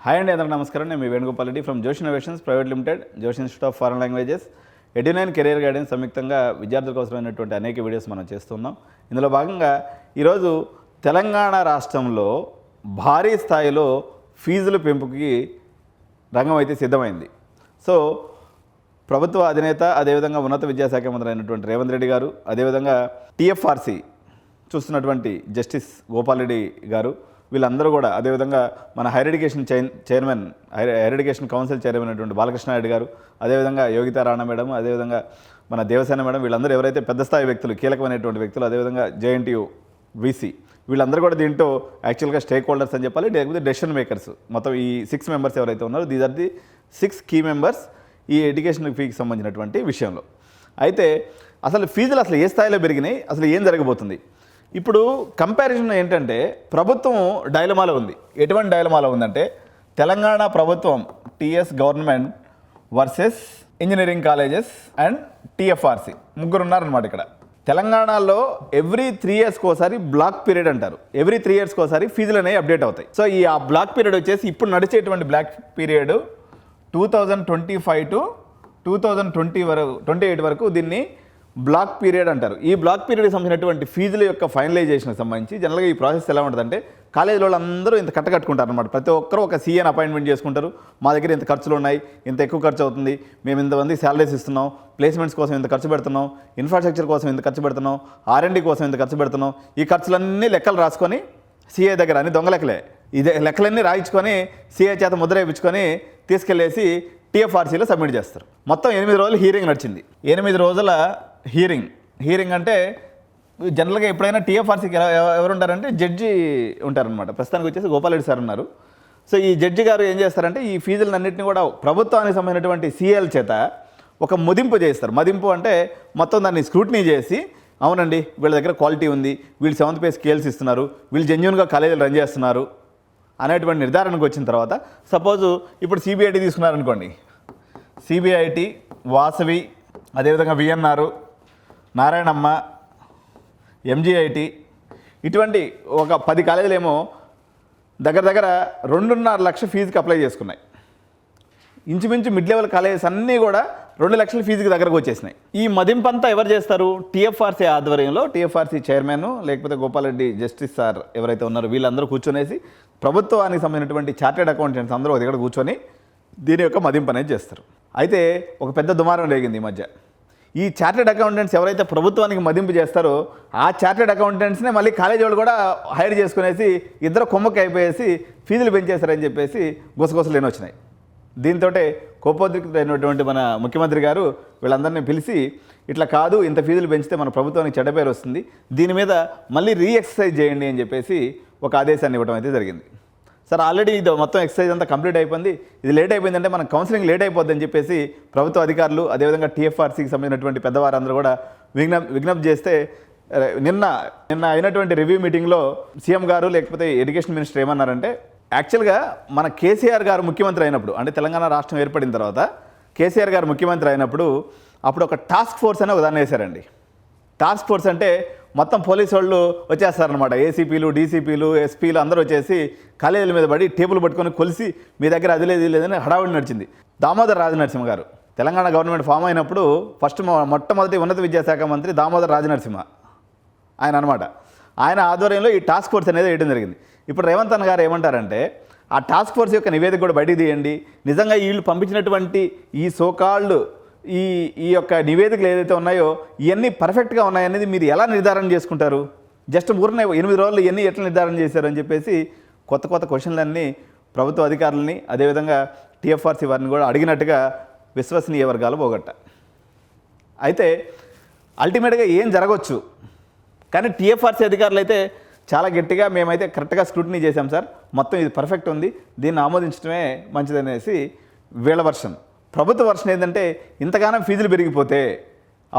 Hi అండి, అందరికీ నమస్కారం. నేను మీ Venugopal Reddy from Josh innovations private limited, Josh institute of foreign languages, Edunine career guidance సంయుక్తంగా విద్యార్థులకు అవసరమైనటువంటి అనేక వీడియోస్ మనం చేస్తున్నాం. ఇందులో భాగంగా ఈరోజు తెలంగాణ రాష్ట్రంలో భారీ స్థాయిలో ఫీజుల పెంపుకి రంగం అయితే సిద్ధమైంది. సో ప్రభుత్వ అధినేత, అదేవిధంగా ఉన్నత విద్యాశాఖ మంత్రి అయినటువంటి రేవంత్ రెడ్డి గారు, అదేవిధంగా టీఎఫ్ఆర్సీ చూస్తున్నటువంటి జస్టిస్ గోపాల్ రెడ్డి గారు, వీళ్ళందరూ కూడా, అదేవిధంగా మన higher education chairman, higher education council chairman అయినటువంటి బాలకృష్ణారెడ్డి గారు, అదేవిధంగా యోగితా రాణా మేడం, అదేవిధంగా మన దేవసేన మేడం, వీళ్ళందరూ ఎవరైతే పెద్ద స్థాయి వ్యక్తులు, కీలకమైనటువంటి వ్యక్తులు, అదేవిధంగా జేఎన్టీయూ వీసీ, వీళ్ళందరూ కూడా దీంట్లో యాక్చువల్గా స్టేక్ హోల్డర్స్ అని చెప్పాలి, లేకపోతే డెసిషన్ మేకర్స్. మొత్తం ఈ 6 మెంబర్స్ ఎవరైతే ఉన్నారో, these are the 6 key members ఈ ఎడ్యుకేషన్ ఫీకి సంబంధించినటువంటి విషయంలో. అయితే అసలు ఫీజులు అసలు ఏ స్థాయిలో పెరిగినాయి, అసలు ఏం జరగబోతుంది? ఇప్పుడు కంపారిజన్ ఏంటంటే, ప్రభుత్వం డైలమాలో ఉంది. ఎటువంటి డైలమాలో ఉందంటే, తెలంగాణ ప్రభుత్వం TS government versus engineering colleges and TFRC, ముగ్గురు ఉన్నారనమాట ఇక్కడ. తెలంగాణలో ఎవ్రీ 3 yearsకి ఒకసారి బ్లాక్ పీరియడ్ అంటారు. ఎవ్రీ 3 yearsకి ఒకసారి ఫీజులు అనేవి అప్డేట్ అవుతాయి. సో ఈ ఆ బ్లాక్ పీరియడ్ వచ్చేసి ఇప్పుడు నడిచేటువంటి బ్లాక్ పీరియడ్ 2025 to 2028 వరకు దీన్ని బ్లాక్ పీరియడ్ అంటారు. ఈ బ్లాక్ పీరియడ్కి సంబంధించినటువంటి ఫీజుల యొక్క ఫైనలైజేషన్కి సంబంధించి జనరల్గా ఈ ప్రాసెస్ ఎలా ఉంటుందంటే, కాలేజీలో వాళ్ళందరూ ఇంత కట్టుకుంటారు అనమాట. ప్రతి ఒక్కరు ఒక సీఎన్ అపాయింట్మెంట్ చేసుకుంటారు. మా దగ్గర ఇంత ఖర్చులు ఉన్నాయి, ఇంత ఎక్కువ ఖర్చు అవుతుంది, మేము ఇంతమంది శాలరీస్ ఇస్తున్నాం, ప్లేస్మెంట్స్ కోసం ఇంత ఖర్చు పెడుతున్నాం, ఇన్ఫ్రాస్ట్రక్చర్ కోసం ఇంత ఖర్చు పెడుతున్నాం, R&D కోసం ఇంత ఖర్చు పెడుతున్నాం. ఈ ఖర్చులన్నీ లెక్కలు రాసుకొని సీఏ దగ్గర, అన్ని దొంగ లెక్కలే, ఇదే లెక్కలన్నీ రాయించుకొని సీఏ చేత ముద్ర వేయించుకొని తీసుకెళ్లేసి టీఎఫ్ఆర్సీలో సబ్మిట్ చేస్తారు. మొత్తం 8 రోజులు హీరింగ్ నడిచింది. 8 రోజుల హీరింగ్ అంటే జనరల్గా ఎప్పుడైనా టీఎఫ్ఆర్సీకి ఎవరు ఉంటారంటే జడ్జి ఉంటారనమాట. ప్రస్తుతానికి వచ్చేసి గోపాల్ రెడ్డి సార్ ఉన్నారు. సో ఈ జడ్జి గారు ఏం చేస్తారంటే, ఈ ఫీజులన్నింటినీ కూడా ప్రభుత్వానికి సంబంధించినటువంటి సీఎల్ చేత ఒక మదింపు చేస్తారు. మదింపు అంటే మొత్తం దాన్ని స్క్రూటినీ చేసి, అవునండి వీళ్ళ దగ్గర క్వాలిటీ ఉంది, వీళ్ళు 7th pay స్కేల్స్ ఇస్తున్నారు, వీళ్ళు జెన్యూన్గా కాలేజీలు రన్ చేస్తున్నారు అనేటువంటి నిర్ధారణకు వచ్చిన తర్వాత, సపోజు ఇప్పుడు సిబిఐటి తీసుకున్నారనుకోండి, సిబిఐటి, వాసవి, అదేవిధంగా విఎన్ఆర్, నారాయణమ్మ, ఎంజిఐటి, ఇటువంటి ఒక 10 కాలేజీలు ఏమో దగ్గర 2.5 లక్షల ఫీజుకి అప్లై చేసుకున్నాయి. ఇంచుమించు మిడ్ లెవెల్ కాలేజెస్ అన్నీ కూడా 2 లక్షల ఫీజుకి దగ్గరకు వచ్చేసినాయి. ఈ మదింపంతా ఎవరు చేస్తారు? టీఎఫ్ఆర్సీ ఆధ్వర్యంలో టీఎఫ్ఆర్సీ చైర్మన్, లేకపోతే గోపాల్ రెడ్డి జస్టిస్ సార్ ఎవరైతే ఉన్నారో వీళ్ళందరూ కూర్చొనేసి, ప్రభుత్వానికి సంబంధించినటువంటి చార్టెడ్ అకౌంటెంట్స్ అందరూ ఒక దగ్గర కూర్చొని దీని యొక్క మదింపు అనేది చేస్తారు. అయితే ఒక పెద్ద దుమారం రేగింది ఈ మధ్య. ఈ చార్టెడ్ అకౌంటెంట్స్ ఎవరైతే ప్రభుత్వానికి మదింపు చేస్తారో, ఆ చార్టెడ్ అకౌంటెంట్స్నే మళ్ళీ కాలేజీ వాళ్ళు కూడా హైర్ చేసుకునేసి ఇద్దరు కొమ్మకి అయిపోయేసి ఫీజులు పెంచేస్తారని చెప్పేసి గుసగుసలు వచ్చినాయి. దీంతో కోపోద్రిక్తుడైనటువంటి మన ముఖ్యమంత్రి గారు వీళ్ళందరినీ పిలిచి, ఇట్లా కాదు, ఇంత ఫీజులు పెంచితే మన ప్రభుత్వానికి చెడ్డ పేరు వస్తుంది, దీని మీద మళ్ళీ ఎక్సర్సైజ్ చేయండి అని చెప్పేసి ఒక ఆదేశాన్ని ఇవ్వడం అయితే జరిగింది. సార్ ఆల్రెడీ ఇది మొత్తం ఎక్సర్సైజ్ అంతా కంప్లీట్ అయిపోయింది, ఇది లేట్ అయిపోయిందంటే మన కౌన్సిలింగ్ లేట్ అయిపోద్దని చెప్పేసి ప్రభుత్వ అధికారులు, అదేవిధంగా టీఎఫ్ఆర్సీకి సంబంధించినటువంటి పెద్దవారందరూ కూడా విజ్ఞప్తి చేస్తే, నిన్న అయినటువంటి రివ్యూ మీటింగ్లో సీఎం గారు, లేకపోతే ఎడ్యుకేషన్ మినిస్టర్ ఏమన్నారంటే, యాక్చువల్గా మన కేసీఆర్ గారు ముఖ్యమంత్రి అయినప్పుడు, అంటే తెలంగాణ రాష్ట్రం ఏర్పడిన తర్వాత కేసీఆర్ గారు ముఖ్యమంత్రి అయినప్పుడు అప్పుడు ఒక టాస్క్ ఫోర్స్ అని ఒక దాన్ని వేశారండి. టాస్క్ ఫోర్స్ అంటే మొత్తం పోలీసు వాళ్ళు వచ్చేస్తారనమాట. ఏసీపీలు, డీసీపీలు, ఎస్పీలు అందరూ వచ్చేసి కాలేజీల మీద పడి టేబుల్ పట్టుకొని కొలిసి, మీ దగ్గర అది లేదు లేదని హడావుడి నడిచింది. దామోదర్ రాజనరసింహ గారు తెలంగాణ గవర్నమెంట్ ఫామ్ అయినప్పుడు మొట్టమొదటి ఉన్నత విద్యాశాఖ మంత్రి దామోదర్ రాజనరసింహ ఆయన అనమాట. ఆయన ఆధ్వర్యంలో ఈ టాస్క్ ఫోర్స్ అనేది వేయడం జరిగింది. ఇప్పుడు రేవంత్ అన్న గారు ఏమంటారంటే, ఆ టాస్క్ ఫోర్స్ యొక్క నివేదిక కూడా బయటికి తీయండి, నిజంగా వీళ్ళు పంపించినటువంటి ఈ సోకాల్డ్ ఈ యొక్క నివేదికలు ఏదైతే ఉన్నాయో ఇవన్నీ పర్ఫెక్ట్గా ఉన్నాయనేది మీరు ఎలా నిర్ధారణ చేసుకుంటారు? జస్ట్ ఊరినే 8 రోజులు ఇవన్నీ ఎట్లా నిర్ధారణ చేశారు అని చెప్పేసి కొత్త క్వశ్చన్లన్నీ ప్రభుత్వ అధికారులని, అదేవిధంగా టీఎఫ్ఆర్సీ వారిని కూడా అడిగినట్టుగా విశ్వసనీయ వర్గాలు పోగొట్ట. అయితే అల్టిమేట్గా ఏం జరగవచ్చు, కానీ టీఎఫ్ఆర్సీ అధికారులు అయితే చాలా గట్టిగా, మేమైతే కరెక్ట్గా స్క్రూటినీ చేశాం సార్, మొత్తం ఇది పర్ఫెక్ట్ ఉంది, దీన్ని ఆమోదించడమే మంచిదనేసి వీళ్ళ వర్షన్. ప్రభుత్వ వర్షన్ ఏంటంటే, ఇంతగానో ఫీజులు పెరిగిపోతే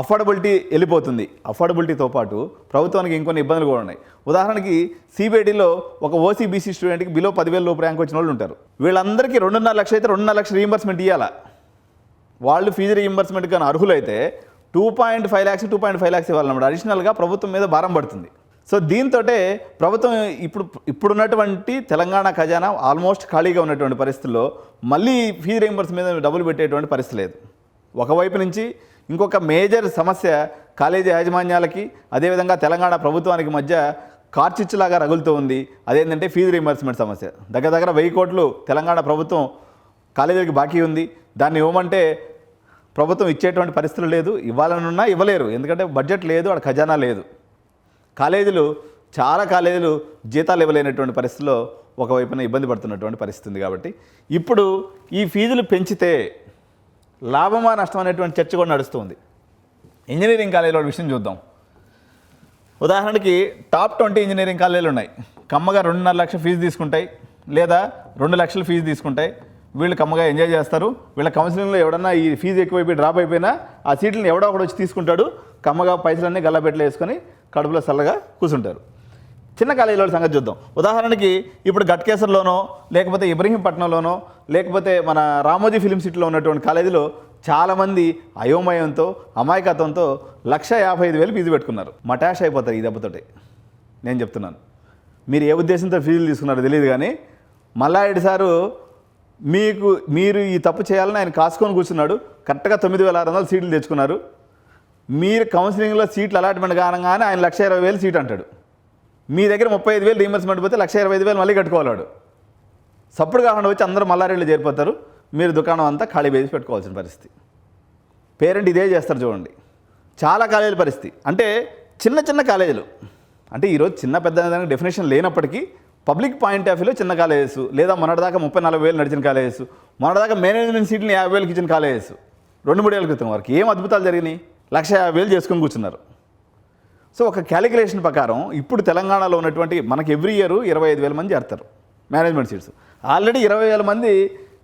అఫోర్డబిలిటీ వెళ్ళిపోతుంది. అఫోర్డబిలిటీతో పాటు ప్రభుత్వానికి ఇంకొన్ని ఇబ్బందులు కూడా ఉన్నాయి. ఉదాహరణకి సిబిఐటీలో ఒక ఓసీబీసీ స్టూడెంట్కి బిలో 10,000 లోపు ర్యాంక్ వచ్చిన వాళ్ళు ఉంటారు. వీళ్ళందరికీ 2.5 లక్షలు అయితే 2.5 లక్షలు రీయింబర్స్మెంట్ ఇవ్వాలా. వాళ్ళు ఫీజు రీయింబర్స్మెంట్ కానీ అర్హులైతే 2.5 lakhs ఇవ్వాలన్నమాట. అడిషనల్గా ప్రభుత్వం మీద భారం పడుతుంది. సో దీంతో ప్రభుత్వం ఇప్పుడున్నటువంటి తెలంగాణ ఖజానా ఆల్మోస్ట్ ఖాళీగా ఉన్నటువంటి పరిస్థితుల్లో మళ్ళీ ఫీజు రీయింబర్స్ మీద డబ్బులు పెట్టేటువంటి పరిస్థితి లేదు. ఒకవైపు నుంచి ఇంకొక మేజర్ సమస్య కాలేజీ యాజమాన్యాలకి అదేవిధంగా తెలంగాణ ప్రభుత్వానికి మధ్య కార్చిచ్చులాగా రగులుతూ ఉంది. అదేంటంటే ఫీజు రీయింబర్స్మెంట్ సమస్య. దగ్గర 1000 కోట్లు తెలంగాణ ప్రభుత్వం కాలేజీలకి బాకీ ఉంది. దాన్ని ఇవ్వమంటే ప్రభుత్వం ఇచ్చేటువంటి పరిస్థితులు లేదు. ఇవ్వాలనున్నా ఇవ్వలేరు, ఎందుకంటే బడ్జెట్ లేదు, అక్కడ ఖజానా లేదు. చాలా కాలేజీలు జీతాలు ఇవ్వలేనటువంటి పరిస్థితిలో ఒకవైపున ఇబ్బంది పడుతున్నటువంటి పరిస్థితి ఉంది. కాబట్టి ఇప్పుడు ఈ ఫీజులు పెంచితే లాభమా నష్టం అనేటువంటి చర్చ కూడా నడుస్తుంది. ఇంజనీరింగ్ కాలేజీల విషయం చూద్దాం. ఉదాహరణకి టాప్ 20 ఇంజనీరింగ్ కాలేజీలు ఉన్నాయి. కమ్మగా 2.5 లక్షల ఫీజు తీసుకుంటాయి, లేదా 2 లక్షల ఫీజు తీసుకుంటాయి. వీళ్ళు కమ్మగా ఎంజాయ్ చేస్తారు. వీళ్ళ కౌన్సిలింగ్లో ఎవడన్నా ఈ ఫీజు ఎక్కువైపోయి డ్రాప్ అయిపోయినా ఆ సీట్లను ఎవడో ఒకటి వచ్చి తీసుకుంటాడు. కమ్మగా పైసలన్నీ గల్లబెట్టలు వేసుకొని కడుపులో చల్లగా కూర్చుంటారు. చిన్న కాలేజీల సంగతి చూద్దాం. ఉదాహరణకి ఇప్పుడు గట్కేసర్లోనో లేకపోతే ఇబ్రహీంపట్నంలోనో లేకపోతే మన రామోజీ ఫిలిం సిటీలో ఉన్నటువంటి కాలేజీలో చాలామంది అయోమయంతో అమాయకత్వంతో 1,55,000 ఫీజు పెట్టుకున్నారు. మటాష్ అయిపోతారు ఈ దెబ్బతోటి. నేను చెప్తున్నాను, మీరు ఏ ఉద్దేశంతో ఫీజులు తీసుకున్నారో తెలియదు, కానీ మల్లారెడ్డి సారు మీరు ఈ తప్పు చేయాలని ఆయన కాసుకొని కూర్చున్నాడు. కరెక్ట్గా 9,600 సీట్లు తెచ్చుకున్నారు. మీరు కౌన్సిలింగ్లో సీట్లు అలాట్మెంట్ కానగానే ఆయన 1,20,000 సీట్ అంటాడు. మీ దగ్గర 35,000 రీయింబర్స్మెంట్ పోతే 1,25,000 మళ్ళీ కట్టుకోవాలాడు. సప్పుడు కాకుండా వచ్చి అందరూ మల్లారెడ్డిలో చేరిపోతారు. మీరు దుకాణం అంతా ఖాళీ వేసి పెట్టుకోవాల్సిన పరిస్థితి. పేరెంట్ ఇదే చేస్తారు చూడండి. చాలా కాలేజీల పరిస్థితి అంటే చిన్న కాలేజీలు అంటే ఈరోజు చిన్న పెద్ద దానికి డెఫినేషన్ లేనప్పటికీ పబ్లిక్ పాయింట్ ఆఫ్ వ్యూలో చిన్న కాలేజెస్, లేదా మొన్నటిదాకా 30,000-40,000 నడిచిన కాలేజెస్, మొన్నటిదాకా మేనేజ్మెంట్ సీట్ని 50,000కి ఇచ్చిన కాలేజెస్ 2-3 ఏళ్ళ క్రితం వరకు ఏం అద్భుతాలు జరిగినాయి. 1,50,000 చేసుకొని కూర్చున్నారు. సో ఒక క్యాలిక్యులేషన్ ప్రకారం ఇప్పుడు తెలంగాణలో ఉన్నటువంటి మనకి ఎవ్రీ ఇయర్ 25,000 మంది చేరుతారు మేనేజ్మెంట్ సీట్స్. ఆల్రెడీ 20,000 మంది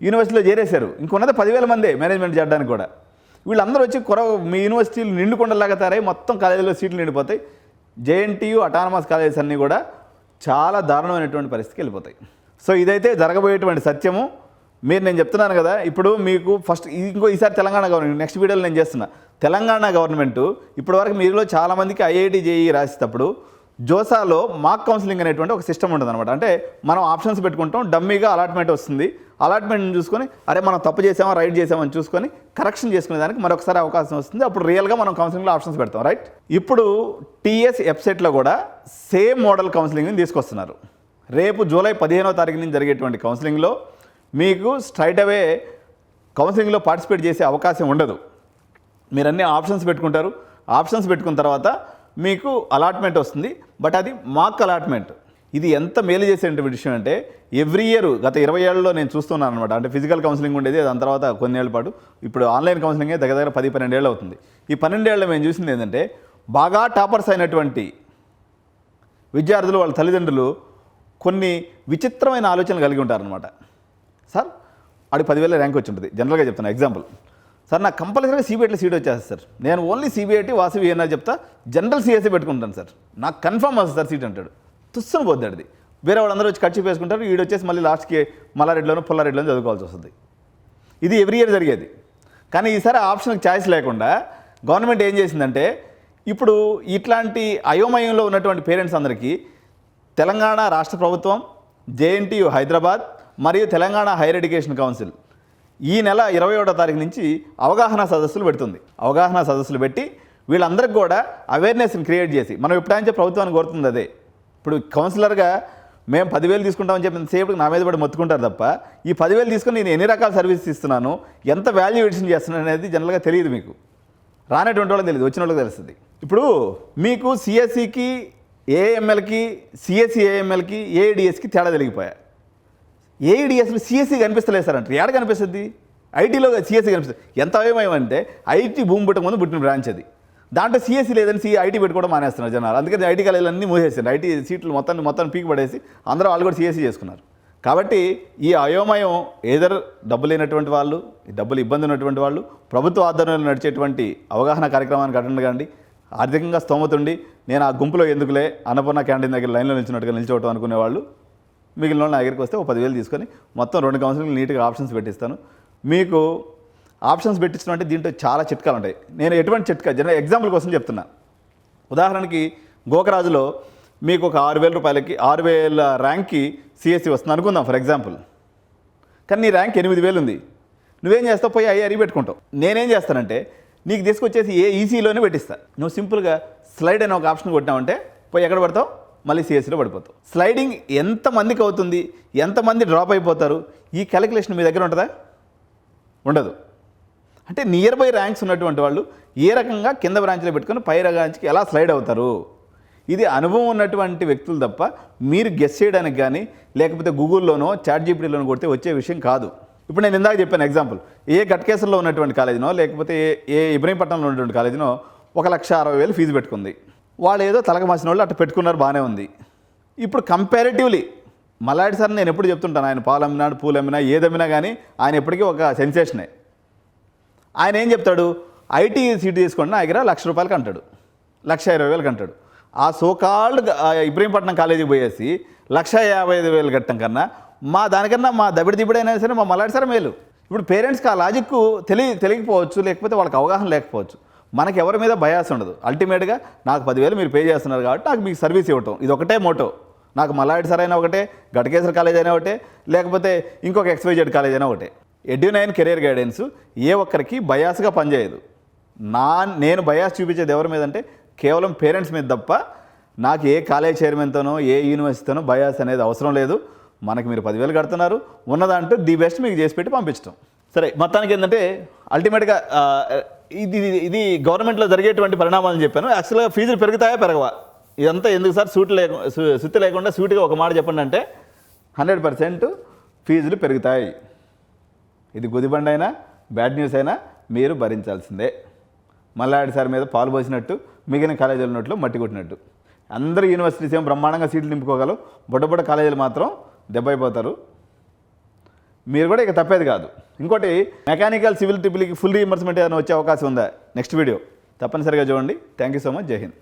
యూనివర్సిటీలో చేరేశారు. ఇంకొన్నది 10,000 మందే మేనేజ్మెంట్ చేయడానికి కూడా. వీళ్ళందరూ వచ్చి మీ యూనివర్సిటీలు నిండుకొండలాగా తయారై మొత్తం కాలేజీలో సీట్లు నిండిపోతాయి. జేఎన్టీయూ అటానమస్ కాలేజెస్ అన్నీ కూడా చాలా దారుణమైనటువంటి పరిస్థితికి వెళ్ళిపోతాయి. సో ఇదైతే జరగబోయేటువంటి సత్యము. నేను చెప్తున్నాను కదా, ఇప్పుడు మీకు ఫస్ట్ ఈసారి తెలంగాణ గవర్నమెంట్ నెక్స్ట్ వీడియోలో నేను చేస్తున్నా. తెలంగాణ గవర్నమెంట్ ఇప్పటివరకు మీలో చాలామందికి ఐఐటి జేఈ రాసేటప్పుడు జోసాలో మాక్ కౌన్సిలింగ్ అనేటువంటి ఒక సిస్టమ్ ఉంటుంది అనమాట. అంటే మనం ఆప్షన్స్ పెట్టుకుంటాం, డమ్మీగా అలాట్మెంట్ వస్తుంది. అలాట్మెంట్ చూసుకొని అరే మనం తప్పు చేసామా రైట్ చేసామని చూసుకొని కరెక్షన్ చేసుకునే దానికి మరొకసారి అవకాశం వస్తుంది. అప్పుడు రియల్గా మనం కౌన్సిలింగ్లో ఆప్షన్స్ పెడతాం, రైట్. ఇప్పుడు టీఎస్ వెబ్సైట్లో కూడా సేమ్ మోడల్ కౌన్సిలింగ్ని తీసుకొస్తున్నారు. రేపు జూలై 15వ తారీఖు నుంచి జరిగేటువంటి కౌన్సిలింగ్లో మీకు స్ట్రైట్ అవే కౌన్సిలింగ్లో పార్టిసిపేట్ చేసే అవకాశం ఉండదు. మీరు అన్ని ఆప్షన్స్ పెట్టుకుంటారు. ఆప్షన్స్ పెట్టుకున్న తర్వాత మీకు అలాట్మెంట్ వస్తుంది. బట్ అది మాక్ అలాట్మెంట్. ఇది ఎంత మేలు చేసేటువంటి విషయం అంటే ఎవ్రీ ఇయర్ గత 20 ఏళ్ళలో నేను చూస్తున్నాను అనమాట. అంటే ఫిజికల్ కౌన్సిలింగ్ ఉండేది, దాని తర్వాత కొన్ని ఏళ్ళ పాటు ఇప్పుడు ఆన్లైన్ కౌన్సిలింగే దగ్గర 10-12 ఏళ్ళు అవుతుంది. ఈ 12 ఏళ్ళలో మేము చూసింది ఏంటంటే బాగా టాపర్స్ అయినటువంటి విద్యార్థులు వాళ్ళ తల్లిదండ్రులు కొన్ని విచిత్రమైన ఆలోచనలు కలిగి ఉంటారనమాట. సార్ ఆడికి 10,000 ర్యాంక్ వచ్చి ఉంటుంది. జనరల్గా చెప్తాను ఎగ్జాంపుల్. సార్ నాకు కంపల్సరీగా సిబిఐటీలో సీట్ వచ్చేస్తుంది సార్, నేను ఓన్లీ సిబిఐటీ వాసవి ఏనా చెప్తా, జనరల్ సిఎస్ఏ పెట్టుకుంటాను సార్, నాకు కన్ఫర్మ్ వస్తుంది సార్ సీట్ అంటాడు. తుస్సును పోద్దాడిది. వేరే వాళ్ళందరూ వచ్చి ఖర్చు వేసుకుంటారు. వీడు వచ్చేసి మళ్ళీ లాస్ట్కి మల్లారెడ్డిలోనూ పుల్లారెడ్డిలోనూ చదువుకోవాల్సి వస్తుంది. ఇది ఎవ్రీ ఇయర్ జరిగేది. కానీ ఈసారి ఆప్షన్కి ఛాయిస్ లేకుండా గవర్నమెంట్ ఏం చేసిందంటే ఇప్పుడు ఇట్లాంటి అయోమయంలో ఉన్నటువంటి పేరెంట్స్ అందరికీ తెలంగాణ రాష్ట్ర ప్రభుత్వం, జేఎన్టీయూ హైదరాబాద్ మరియు తెలంగాణ హైయర్ ఎడ్యుకేషన్ కౌన్సిల్ ఈ నెల 21వ తారీఖు నుంచి అవగాహన సదస్సులు పెడుతుంది. అవగాహన సదస్సులు పెట్టి వీళ్ళందరికీ కూడా అవేర్నెస్ని క్రియేట్ చేసి, మనం ఎప్పుడైనా ప్రభుత్వాన్ని కోరుతుంది అదే. ఇప్పుడు కౌన్సిలర్గా మేము 10,000 తీసుకుంటామని చెప్పిన సేపటికి నా మీద పడి మొత్తుకుంటారు తప్ప ఈ 10,000 తీసుకొని నేను ఎన్ని రకాల సర్వీసెస్ ఇస్తున్నాను, ఎంత వాల్యూ ఎడిషన్ చేస్తున్నాను అనేది జనరల్గా తెలియదు. మీకు రానటువంటి వాళ్ళకి తెలియదు, వచ్చిన వాళ్ళకి తెలుస్తుంది. ఇప్పుడు మీకు సిఎస్సికి ఏఎంఎల్కి, సిఎస్సి ఏఎంఎల్కి, ఏఐడిఎస్కి తేడా తెలిగిపోయా. ఏఐడిఎస్లో సిఎస్సి కనిపిస్తలేదు సార్ అంటే ఏడ కనిపిస్తుంది? ఐటీలో సిఎస్సి కనిపిస్తుంది. ఎంత అవేమేమంటే ఐటీ భూమి పుట్టక ముందు పుట్టిన బ్రాంచ్ అది. దాంట్లో సిఎస్సి లేదని ఐటీ పెట్టుకోవడం మానేస్తున్నారు జనాలు. అందుకని ఐటీ కాలేజీలన్నీ మూసేసారు. ఐటీ సీట్లు మొత్తం పీకి పడేసి అందరూ వాళ్ళు కూడా సిఎస్సి చేసుకున్నారు. కాబట్టి ఈ అయోమయం ఏదర్ డబ్బు లేనటువంటి వాళ్ళు, డబ్బులు ఇబ్బంది ఉన్నటువంటి వాళ్ళు, ప్రభుత్వ ఆధ్వర్యంలో నడిచేటువంటి అవగాహన కార్యక్రమానికి అటెండ్ కాండి. ఆర్థికంగా స్తోమత ఉండి నేను ఆ గుంపులో ఎందుకులే అన్నపూర్ణ క్యాంటీన్ దగ్గర లైన్లో నిల్చున్నట్టుగా నిల్చోవటం అనుకునే వాళ్ళు మిగిలిన వాళ్ళు నా దగ్గరికి వస్తే 10,000 తీసుకొని మొత్తం 2 కౌన్సిలింగ్ నీట్గా ఆప్షన్స్ పెట్టిస్తాను. మీకు ఆప్షన్స్ పెట్టించడం అంటే దీంట్లో చాలా చిట్కాలు ఉంటాయి. నేను ఎటువంటి చిట్కా జనరల్ ఎగ్జాంపుల్ కోసం చెప్తున్నా. ఉదాహరణకి గోకరాజులో మీకు ఒక 6,000 రూపాయలకి 6,000 ర్యాంక్కి సిఎస్సి వస్తుంది అనుకుందాం ఫర్ ఎగ్జాంపుల్. కానీ నీ ర్యాంక్ 8,000 ఉంది. నువ్వేం చేస్తావు? పోయి అయ్యి పెట్టుకుంటావు. నేనేం చేస్తానంటే నీకు తీసుకొచ్చేసి ఏ ఈసీలోనే పెట్టిస్తా. నువ్వు సింపుల్గా స్లైడ్ అనే ఒక ఆప్షన్ కొట్టినావంటే పోయి ఎక్కడ పడతావు? మళ్ళీ సిఎస్సిలో పడిపోతావు. స్లైడింగ్ ఎంతమందికి అవుతుంది, ఎంతమంది డ్రాప్ అయిపోతారు, ఈ క్యాలిక్యులేషన్ మీ దగ్గర ఉంటుందా? ఉండదు. అంటే నియర్ బై ర్యాంక్స్ ఉన్నటువంటి వాళ్ళు ఏ రకంగా కింద బ్రాంచ్లో పెట్టుకొని పై బ్రాంచ్కి ఎలా స్లైడ్ అవుతారు, ఇది అనుభవం ఉన్నటువంటి వ్యక్తులు తప్ప మీరు గెస్ చేయడానికి కానీ లేకపోతే గూగుల్లోనో చాట్‌జీపీటీలోనో కొడితే వచ్చే విషయం కాదు. ఇప్పుడు నేను ఇందాక చెప్పాను ఎగ్జాంపుల్, ఏ గట్కేసర్లో ఉన్నటువంటి కాలేజీనో లేకపోతే ఏ ఇబ్రహీంపట్నంలో ఉన్నటువంటి కాలేజీనో 1,60,000 ఫీజు పెట్టుకుంది. వాళ్ళు ఏదో తలక మాసిన వాళ్ళు అట్లా పెట్టుకున్నారు, బాగానే ఉంది. ఇప్పుడు కంపారిటివ్లీ మల్లాడి సార్ నేను ఎప్పుడు చెప్తుంటాను, ఆయన పాలు అమ్మినాడు, పూలు అమ్మినా, ఏదమ్మినా కానీ ఆయన ఎప్పటికీ ఒక సెన్సేషనే. ఆయన ఏం చెప్తాడు? ఐటీ సీట్ తీసుకోండి నా దగ్గర ₹1,00,000 అంటాడు, 1,20,000 అంటాడు. ఆ సోకాల్డ్ ఇబ్రహీంపట్నం కాలేజీకి పోయేసి 1,55,000 కట్టడం కన్నా దానికన్నా మా దబిడిదిబిడైనా సరే మా మల్లాడి సార్ మేలు. ఇప్పుడు పేరెంట్స్కి ఆ లాజిక్ తెలియకపోవచ్చు, లేకపోతే వాళ్ళకి అవగాహన లేకపోవచ్చు. మనకి ఎవరి మీద బయాస్ ఉండదు. అల్టిమేట్గా నాకు 10,000 మీరు పే చేస్తున్నారు కాబట్టి నాకు మీకు సర్వీస్ ఇవ్వటం, ఇది ఒకటే మోటో. నాకు మల్లాడి సార్ అయినా ఒకటే, గట్కేసర్ కాలేజ్ అయినా ఒకటే, లేకపోతే ఇంకొక XYZ కాలేజ్ అయినా ఒకటే. ఎడ్యు9 కెరీర్ గైడెన్స్ ఏ ఒక్కరికి బయాస్గా పనిచేయదు. నేను బయాస్ చూపించేది ఎవరి మీద అంటే కేవలం పేరెంట్స్ మీద తప్ప నాకు ఏ కాలేజ్ చైర్మన్తోనో ఏ యూనివర్సిటీతోనో బయాస్ అనేది అవసరం లేదు. మనకి మీరు 10,000 కడుతున్నారు, ఉన్నదంటూ ది బెస్ట్ మీకు చేసి పెట్టి పంపించడం. సరే, మొత్తానికి ఏంటంటే అల్టిమేట్గా ఇది గవర్నమెంట్లో జరిగేటువంటి పరిణామాలను చెప్పాను. యాక్చువల్గా ఫీజులు పెరుగుతాయా పెరగవా, ఇదంతా ఎందుకు సార్ సుత్తి లేకుండా సూటిగా ఒక మాట చెప్పండి అంటే 100% ఫీజులు పెరుగుతాయి. ఇది గుదిబండ అయినా బ్యాడ్ న్యూస్ అయినా మీరు భరించాల్సిందే. మల్లాడి సార్ మీద పాలు పోసినట్టు మిగిలిన కాలేజీలు ఉన్నట్లు మట్టి కొట్టినట్టు. అందరూ యూనివర్సిటీస్ ఏమో బ్రహ్మాండంగా సీట్లు నింపుకోగలవు, బుడ్డ కాలేజీలు మాత్రం దెబ్బైపోతారు. మీరు కూడా ఇక తప్పేది కాదు. ఇంకోటి, మెకానికల్ సివిల్ ట్రిపుల్కి ఫుల్ రీఇంబర్స్మెంట్ ఏదైనా వచ్చే అవకాశం ఉందా? నెక్స్ట్ వీడియో తప్పనిసరిగా చూడండి. Thank you so much. జై హింద్.